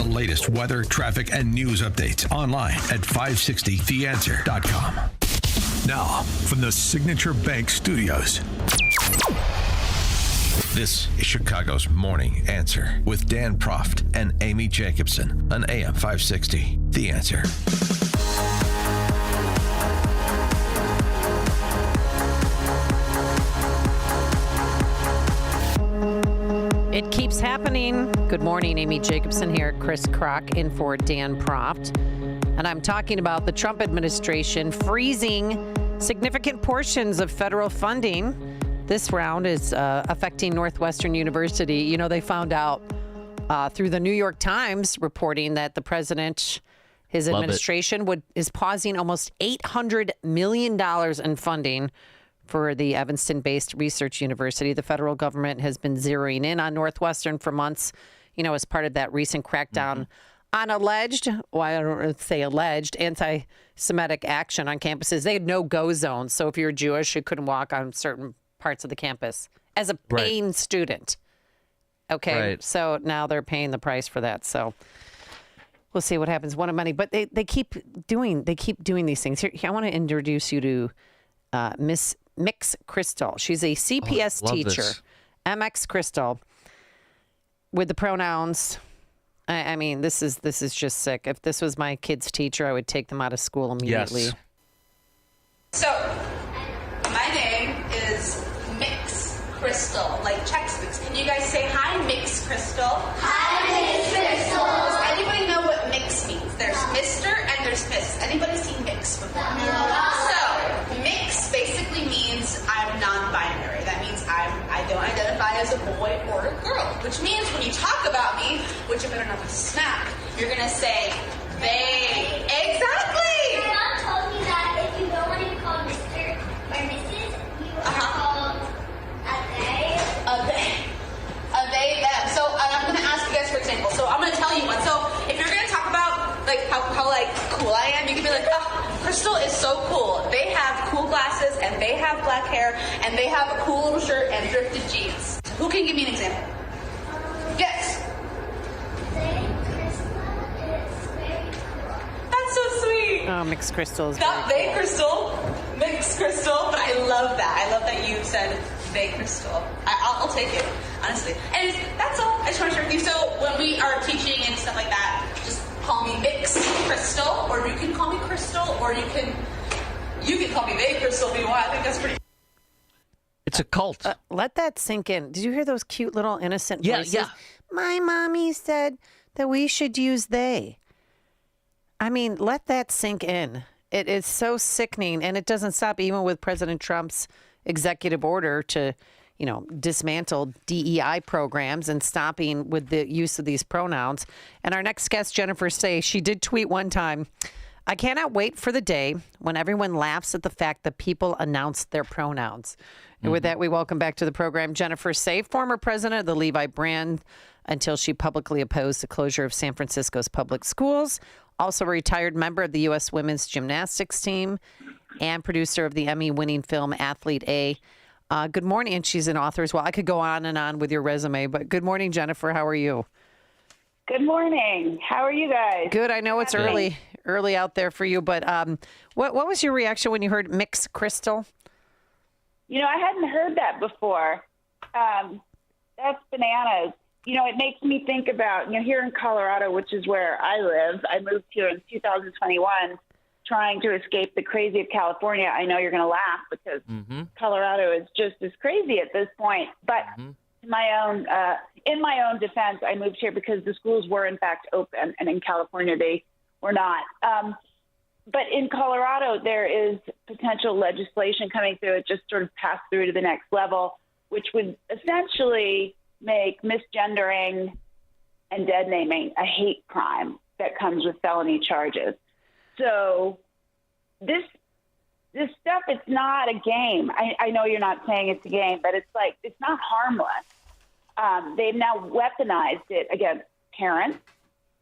latest weather, traffic, and news updates online at 560theanswer.com. Now, from the Signature Bank Studios. This is Chicago's Morning Answer with Dan Proft and Amy Jacobson on AM 560. The Answer. It keeps happening. Good morning, Amy Jacobson here. Chris Kroc in for Dan Proft. And I'm talking about the Trump administration freezing significant portions of federal funding. This round is affecting Northwestern University. You know, they found out through the New York Times reporting that the president, his administration, is pausing almost $800 million in funding for the Evanston-based research university. The federal government has been zeroing in on Northwestern for months, you know, as part of that recent crackdown on alleged, well, I don't say alleged, anti-Semitic action on campuses. They had no-go zones. So if you're Jewish, you couldn't walk on certain parts of the campus as a paying student. Okay, so now they're paying the price for that. So we'll see what happens. One of many, but they keep doing these things. Here, I want to introduce you to Miss Mix Crystal. She's a CPS teacher. MX Crystal with the pronouns. I mean, this is just sick. If this was my kid's teacher, I would take them out of school immediately. Yes. So, my name is Mix Crystal, like Chex Mix. Can you guys say hi, Mix Crystal? Hi, Mix Crystal. Does anybody know what mix means? There's Mr. and there's Miss. Anybody seen mix before? So, mix basically means I'm non-binary. That means I don't identify as a boy or a girl, which means when you talk about me, which you better not be smack, you're going to say they. Exactly! My mom told me that if you don't want to be called Mr. or Mrs., you are called a they. A they, them. So I'm going to ask you guys for example. So I'm going to tell you one. So if you're going to talk about like how like cool I am, you can be like, oh, Crystal is so cool. They have cool glasses and they have black hair and they have a cool little shirt and thrifted jeans. Who can give me an example? Yes. That's so sweet. Oh, Mix Crystal is Not very they cool. Crystal, Mix Crystal, but I love that. I love that you said they Crystal. I'll take it, honestly. And that's all. I just want to share with you. So when we are teaching and stuff like that, just call me Mix Crystal, or you can call me Crystal, or you can call me they Crystal if you want. I think that's pretty. It's a cult. Let that sink in. Did you hear those cute little innocent voices? Yeah. My mommy said that we should use they. I mean, let that sink in. It is so sickening, and it doesn't stop even with President Trump's executive order to, you know, dismantle DEI programs and stopping with the use of these pronouns. And our next guest, Jennifer Sey, she did tweet one time, I cannot wait for the day when everyone laughs at the fact that people announce their pronouns. And with that, we welcome back to the program Jennifer Sey, former president of the Levi brand until she publicly opposed the closure of San Francisco's public schools. Also a retired member of the U.S. women's gymnastics team and producer of the Emmy-winning film Athlete A. Good morning. And she's an author as well. I could go on and on with your resume, but good morning, Jennifer. How are you? Good morning. How are you guys? Good. I know it's early out there for you, but what was your reaction when you heard Mix Crystal? You know, I hadn't heard that before. That's bananas. You know, it makes me think about, you know, here in Colorado, which is where I live, I moved here in 2021 trying to escape the crazy of California. I know you're going to laugh because Colorado is just as crazy at this point. But in my own defense, I moved here because the schools were, in fact, open, and in California they were not. But in Colorado, there is potential legislation coming through. It just sort of passed through to the next level, which would essentially make misgendering and dead naming a hate crime that comes with felony charges. So this stuff, it's not a game. I know you're not saying it's a game, but it's like, it's not harmless. They've now weaponized it against parents.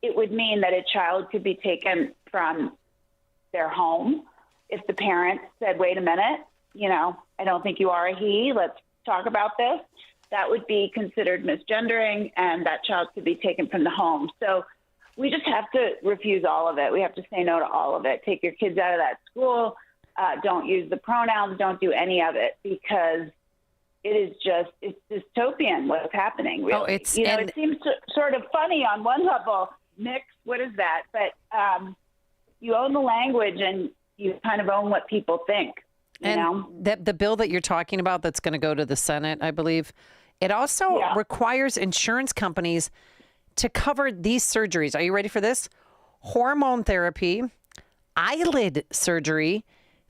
It would mean that a child could be taken from their home if the parent said, wait a minute, you know, I don't think you are a he. Let's talk about this. That would be considered misgendering, and that child could be taken from the home. So we just have to refuse all of it. We have to say no to all of it. Take your kids out of that school. Don't use the pronouns. Don't do any of it, because it's dystopian what's happening. Really. Oh, it seems sort of funny on one level. Mix, what is that? But you own the language, and you kind of own what people think. The bill that you're talking about that's going to go to the Senate, I believe, it also requires insurance companies to cover these surgeries. Are you ready for this? Hormone therapy, eyelid surgery,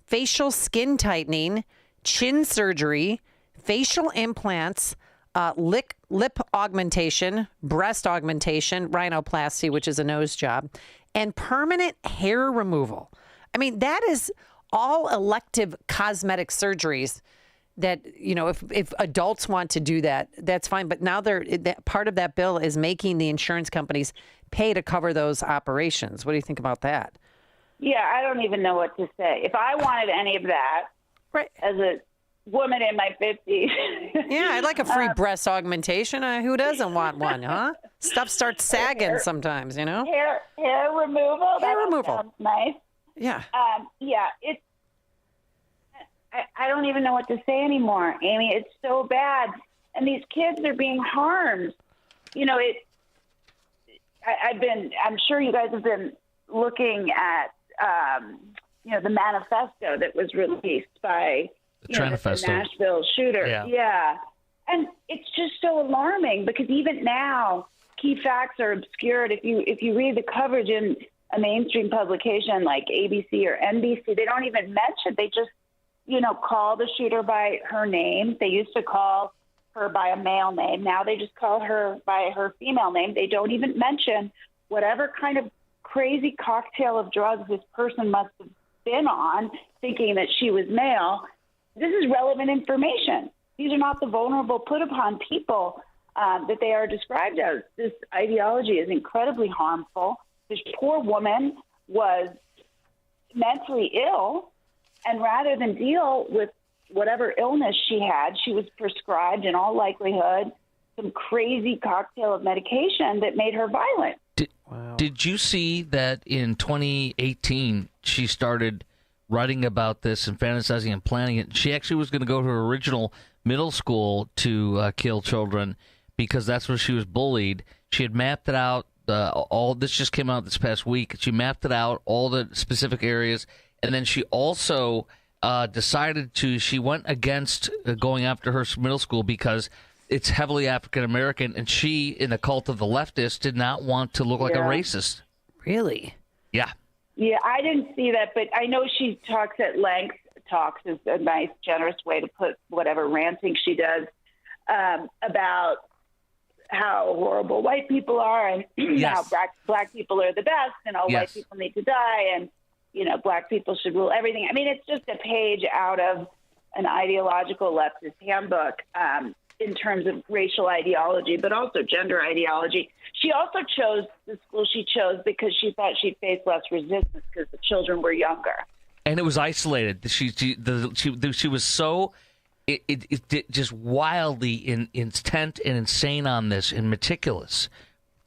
facial skin tightening, chin surgery, facial implants, lip augmentation, breast augmentation, rhinoplasty, which is a nose job, and permanent hair removal. I mean, that is all elective cosmetic surgeries that, if adults want to do that, that's fine. But now part of that bill is making the insurance companies pay to cover those operations. What do you think about that? Yeah, I don't even know what to say. If I wanted any of that, right, as a woman in my 50s. Yeah, I'd like a free breast augmentation. Who doesn't want one, huh? Stuff starts sagging sometimes, Hair removal. Hair removal. Sounds nice. Yeah. It's. I don't even know what to say anymore, Amy. It's so bad, and these kids are being harmed. I'm sure you guys have been looking at, the manifesto that was released by the Nashville shooter. Yeah. And it's just so alarming, because even now, key facts are obscured. If you read the coverage in a mainstream publication like ABC or NBC, they don't even mention. They just, call the shooter by her name. They used to call her by a male name. Now they just call her by her female name. They don't even mention whatever kind of crazy cocktail of drugs this person must have been on, thinking that she was male. This is relevant information. These are not the vulnerable, put upon people that they are described as. This ideology is incredibly harmful. This poor woman was mentally ill, and rather than deal with whatever illness she had, she was prescribed, in all likelihood, some crazy cocktail of medication that made her violent. Did you see that in 2018 she started writing about this and fantasizing and planning it? She actually was going to go to her original middle school to kill children, because that's where she was bullied. She had mapped it out. All this just came out this past week. She mapped it out, all the specific areas, and then she also she went against going after her middle school because it's heavily African American, and she, in the cult of the leftists, did not want to look like a racist. Really? Yeah. Yeah, I didn't see that, but I know she talks at length. Talks is a nice, generous way to put whatever ranting she does about how horrible white people are, and how black people are the best, and all white people need to die, and black people should rule everything. I mean, it's just a page out of an ideological leftist handbook in terms of racial ideology, but also gender ideology. She also chose the school she chose because she thought she'd face less resistance because the children were younger. And it was isolated. She was so just wildly intent and insane on this and meticulous.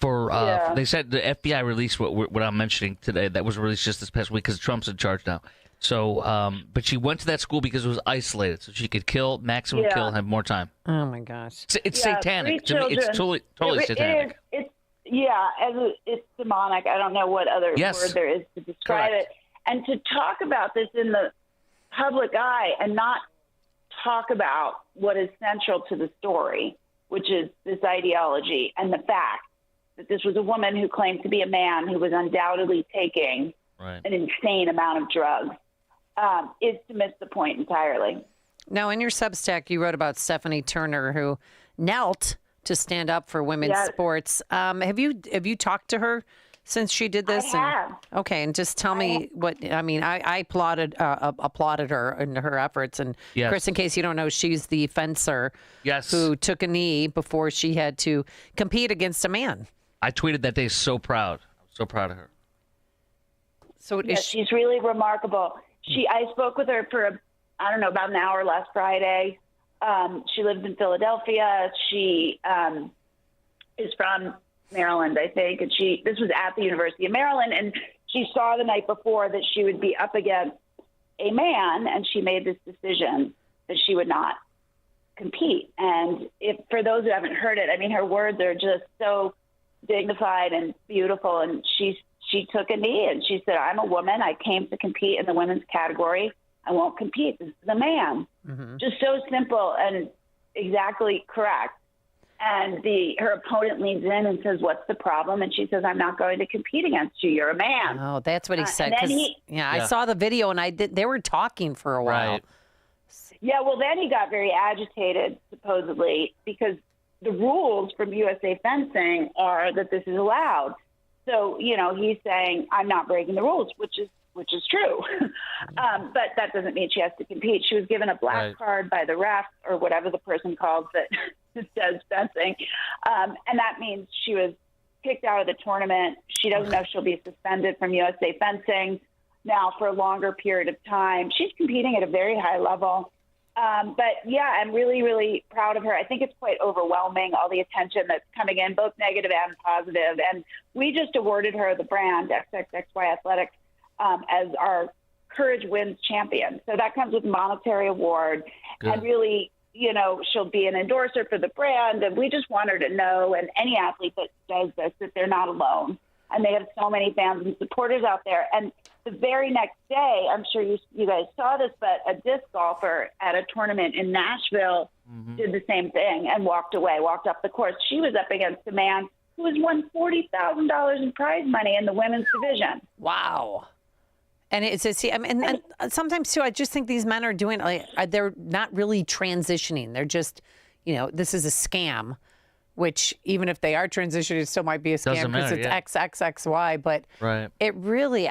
They said the FBI released what I'm mentioning today. That was released just this past week because Trump's in charge now. So, but she went to that school because it was isolated, so she could kill, maximum kill, and have more time. Oh my gosh, it's satanic. To me, it's totally satanic. It's demonic. I don't know what other word there is to describe it. And to talk about this in the public eye and not talk about what is central to the story, which is this ideology and the fact that this was a woman who claimed to be a man who was undoubtedly taking an insane amount of drugs, is to miss the point entirely. Now, in your Substack, you wrote about Stephanie Turner, who knelt to stand up for women's sports. Have you talked to her since she did this? I have. Okay, and just tell me what I mean. I applauded her in her efforts. And Chris, in case you don't know, she's the fencer who took a knee before she had to compete against a man. I tweeted that day. So proud. I'm so proud of her. So she's really remarkable. I spoke with her for about an hour last Friday. She lives in Philadelphia. She is from Maryland, I think, and this was at the University of Maryland, and she saw the night before that she would be up against a man, and she made this decision that she would not compete. And for those who haven't heard it, I mean, her words are just so dignified and beautiful, and she took a knee and she said, I'm a woman. I came to compete in the women's category. I won't compete. This is a man. Mm-hmm. Just so simple and exactly correct. And her opponent leans in and says, what's the problem? And she says, I'm not going to compete against you. You're a man. Oh, that's what he said. Yeah. I saw the video and they were talking for a while. Right. Yeah, well, then he got very agitated, supposedly, because the rules from USA Fencing are that this is allowed. So, he's saying, I'm not breaking the rules, which is true. But that doesn't mean she has to compete. She was given a black card by the ref or whatever the person calls that does fencing. And that means she was kicked out of the tournament. She doesn't know if she'll be suspended from USA Fencing now for a longer period of time. She's competing at a very high level. But yeah, I'm really, really proud of her. I think it's quite overwhelming, all the attention that's coming in, both negative and positive. And we just awarded her the brand, XY Athletics, as our Courage Wins champion. So that comes with a monetary award. Good. And really, she'll be an endorser for the brand. And we just want her to know, and any athlete that does this, that they're not alone. And they have so many fans and supporters out there. And the very next day, I'm sure you guys saw this, but a disc golfer at a tournament in Nashville did the same thing and walked off the course. She was up against a man who has won $40,000 in prize money in the women's division. Wow. And and sometimes too, I just think these men are doing, they're not really transitioning. They're just, this is a scam. Which even if they are transitioning, it still might be a scam because it's XXXY. But it really,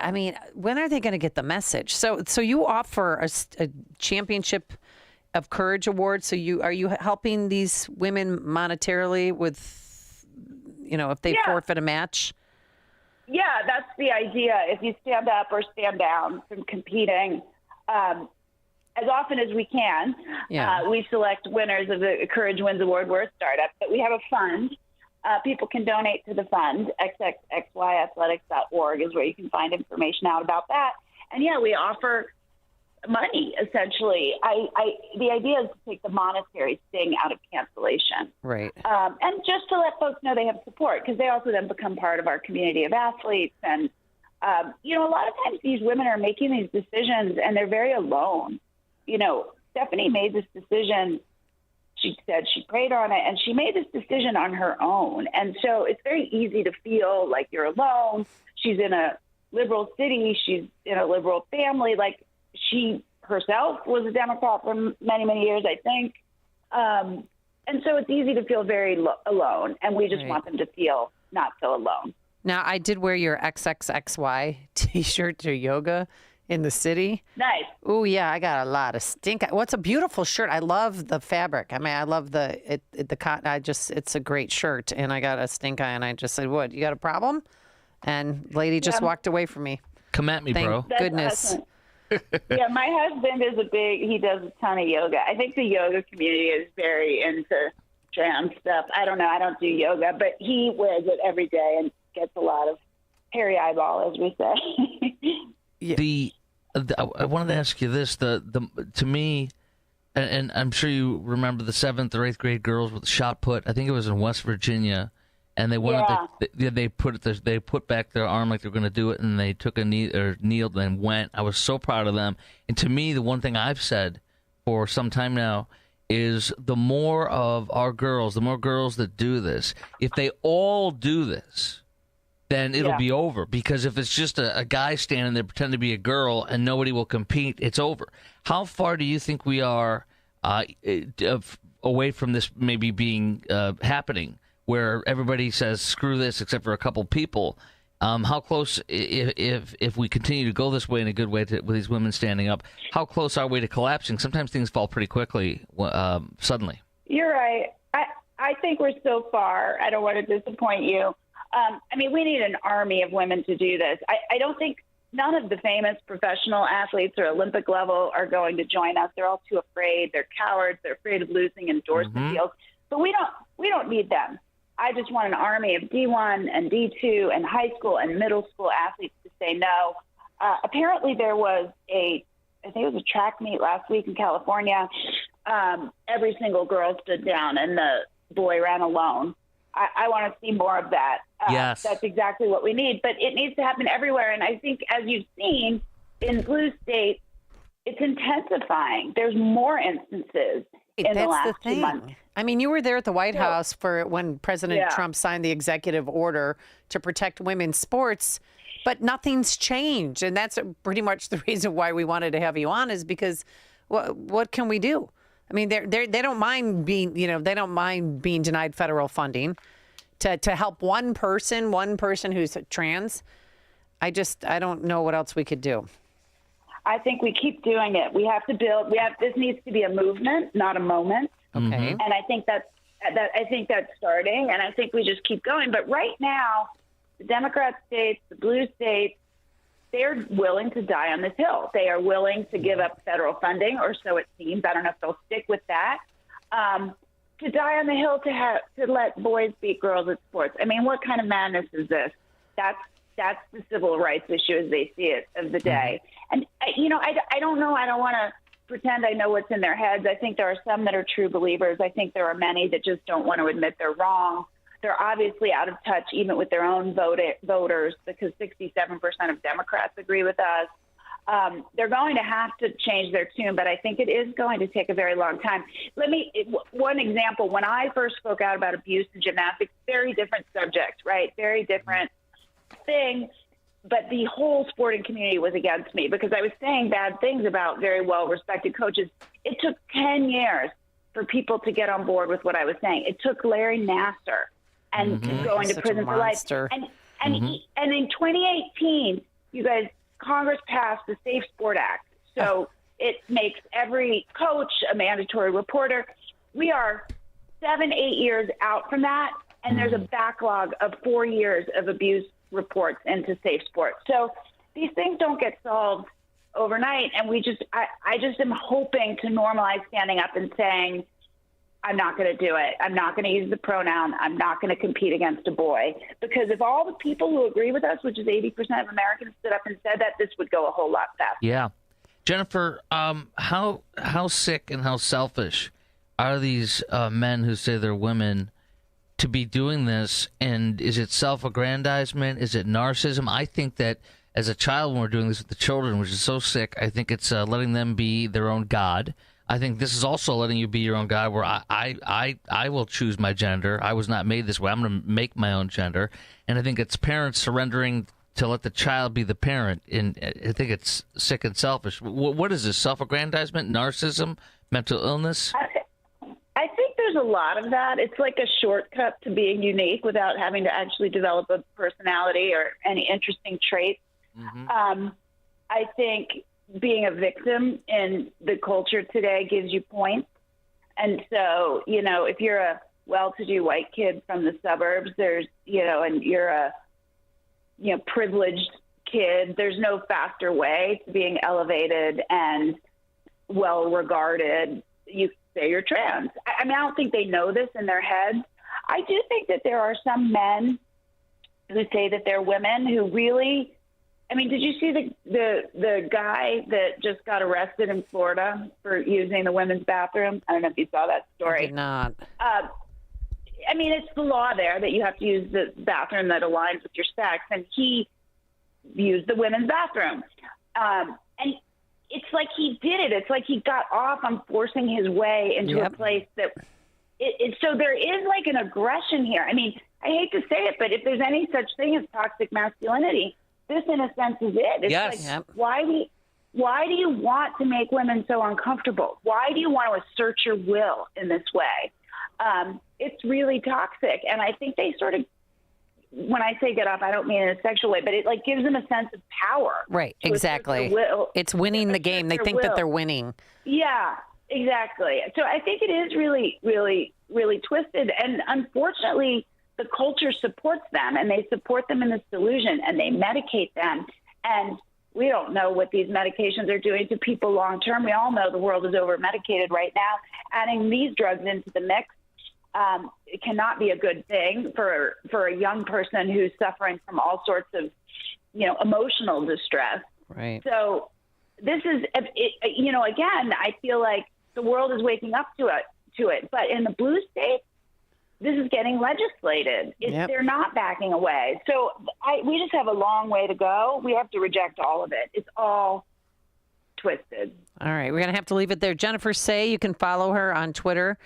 when are they going to get the message? So you offer a championship of courage award. So are you helping these women monetarily with, if they forfeit a match? Yeah, that's the idea. If you stand up or stand down from competing, as often as we can, we select winners of the Courage Wins Award. We're a startup, but we have a fund. People can donate to the fund. xxyathletics.org is where you can find information out about that. And we offer money, essentially. The idea is to take the monetary sting out of cancellation. Right. And just to let folks know they have support, because they also then become part of our community of athletes. And, a lot of times these women are making these decisions and they're very alone. Stephanie made this decision. She said she prayed on it, and she made this decision on her own. And so it's very easy to feel like you're alone. She's in a liberal city. She's in a liberal family. Like, she herself was a Democrat for many, many years, I think. And so it's easy to feel very alone. And we just want them to not feel alone. Now, I did wear your XXXY T-shirt to yoga in the city. Nice. Oh, yeah, I got a lot of stink. What's a beautiful shirt. I love the fabric. I love the cotton. It's a great shirt. And I got a stink eye, and I just said, what, you got a problem? And lady just walked away from me. Come at me, bro. Thank goodness. Awesome. Yeah, my husband he does a ton of yoga. I think the yoga community is very into trans stuff. I don't know. I don't do yoga, but he wears it every day and gets a lot of hairy eyeball, as we say. Yeah. I wanted to ask you this. To me, and I'm sure you remember the 7th or 8th grade girls with shot put. I think it was in West Virginia, and they went. Yeah. They put back their arm like they were going to do it, and they took a knee or kneeled and went. I was so proud of them. And to me, the one thing I've said for some time now is the more of our girls, the more girls that do this, if they all do this, then it'll be over. Because if it's just a guy standing there pretending to be a girl and nobody will compete, it's over. How far do you think we are away from this maybe being happening, where everybody says, screw this, except for a couple people? How close, if we continue to go this way in a good way with these women standing up, how close are we to collapsing? Sometimes things fall pretty quickly, suddenly. You're right. I think we're so far. I don't want to disappoint you. We need an army of women to do this. I don't think none of the famous professional athletes or Olympic level are going to join us. They're all too afraid. They're cowards. They're afraid of losing endorsement deals. But we don't need them. I just want an army of D1 and D2 and high school and middle school athletes to say no. Apparently there was I think it was a track meet last week in California. Every single girl stood down and the boy ran alone. I want to see more of that. Yes. That's exactly what we need, but it needs to happen everywhere. And I think, as you've seen in blue states, it's intensifying. There's more instances in the last 2 months. I mean, you were there at the White House for when President Trump signed the executive order to protect women's sports, but nothing's changed. And that's pretty much the reason why we wanted to have you on, is because what can we do? I mean, they don't mind being, they don't mind being denied federal funding to help one person who's trans. I don't know what else we could do. I think we keep doing it. We have to build. This needs to be a movement, not a moment. Okay. And I think that's starting, and I think we just keep going. But right now, the Democrat states, the blue states, they're willing to die on this hill. They are willing to give up federal funding, or so it seems. I don't know if they'll stick with that. To die on the hill to let boys beat girls at sports. I mean, what kind of madness is this? That's the civil rights issue as they see it of the day. And, I don't know. I don't want to pretend I know what's in their heads. I think there are some that are true believers. I think there are many that just don't want to admit they're wrong. They're obviously out of touch even with their own voters, because 67% of Democrats agree with us. They're going to have to change their tune, but I think it is going to take a very long time. One example, when I first spoke out about abuse in gymnastics, very different subject, right? Very different thing. But the whole sporting community was against me because I was saying bad things about very well-respected coaches. It took 10 years for people to get on board with what I was saying. It took Larry Nassar and going to prison for life. And in 2018, you guys, Congress passed the Safe Sport Act. So it makes every coach a mandatory reporter. We are 7-8 years out from that, and there's a backlog of 4 years of abuse reports into safe sports. So these things don't get solved overnight, and I just am hoping to normalize standing up and saying, I'm not going to do it. I'm not going to use the pronoun. I'm not going to compete against a boy. Because if all the people who agree with us, which is 80% of Americans, stood up and said that, this would go a whole lot faster. Yeah. Jennifer, how sick and how selfish are these men who say they're women to be doing this? And is it self-aggrandizement? Is it narcissism? I think that as a child, when we're doing this with the children, which is so sick, I think it's letting them be their own God. I think this is also letting you be your own God, where I will choose my gender. I was not made this way. I'm going to make my own gender. And I think it's parents surrendering to let the child be the parent. And I think it's sick and selfish. What is this, self-aggrandizement, narcissism, mental illness? I think there's a lot of that. It's like a shortcut to being unique without having to actually develop a personality or any interesting traits. I think being a victim in the culture today gives you points. And so, if you're a well-to-do white kid from the suburbs, and you're a, privileged kid, there's no faster way to being elevated and well-regarded. You say you're trans. I mean, I don't think they know this in their heads. I do think that there are some men who say that they're women who really, I mean, did you see the guy that just got arrested in Florida for using the women's bathroom? I don't know if you saw that story. I did not. I mean, it's the law there that you have to use the bathroom that aligns with your sex, and he used the women's bathroom. And it's like he did it. It's like he got off on forcing his way into a place that so there is like an aggression here. I mean, I hate to say it, but if there's any such thing as toxic masculinity, this in a sense is it. It's like, why do you want to make women so uncomfortable? Why do you want to assert your will in this way? It's really toxic. And I think they sort of, when I say get off, I don't mean in a sexual way, but it like gives them a sense of power. Right, exactly. It's winning the game. They think that they're winning. Yeah, exactly. So I think it is really, really, really twisted. And unfortunately, the culture supports them, and they support them in this delusion, and they medicate them. And we don't know what these medications are doing to people long term. We all know the world is over medicated right now. Adding these drugs into the mix, it cannot be a good thing for a young person who's suffering from all sorts of, emotional distress. Right. So this is, again, I feel like the world is waking up to it. But in the blue states, this is getting legislated. Yep. They're not backing away. So we just have a long way to go. We have to reject all of it. It's all twisted. All right. We're going to have to leave it there. Jennifer Sey, you can follow her on Twitter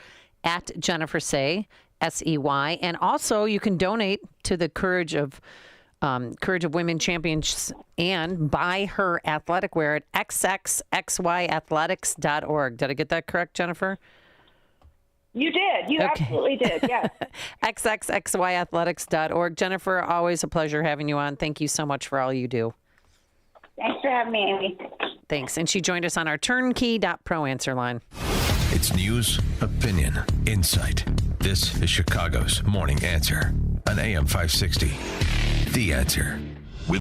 at Jennifer Sey, Sey. And also you can donate to the Courage of Women Champions and buy her athletic wear at xyathletics.org. Did I get that correct, Jennifer? You did. You absolutely did. Yes. xyathletics.org. Jennifer, always a pleasure having you on. Thank you so much for all you do. Thanks for having me, Amy. Thanks. And she joined us on our turnkey.pro answer line. It's news, opinion, insight. This is Chicago's Morning Answer on AM 560. The Answer.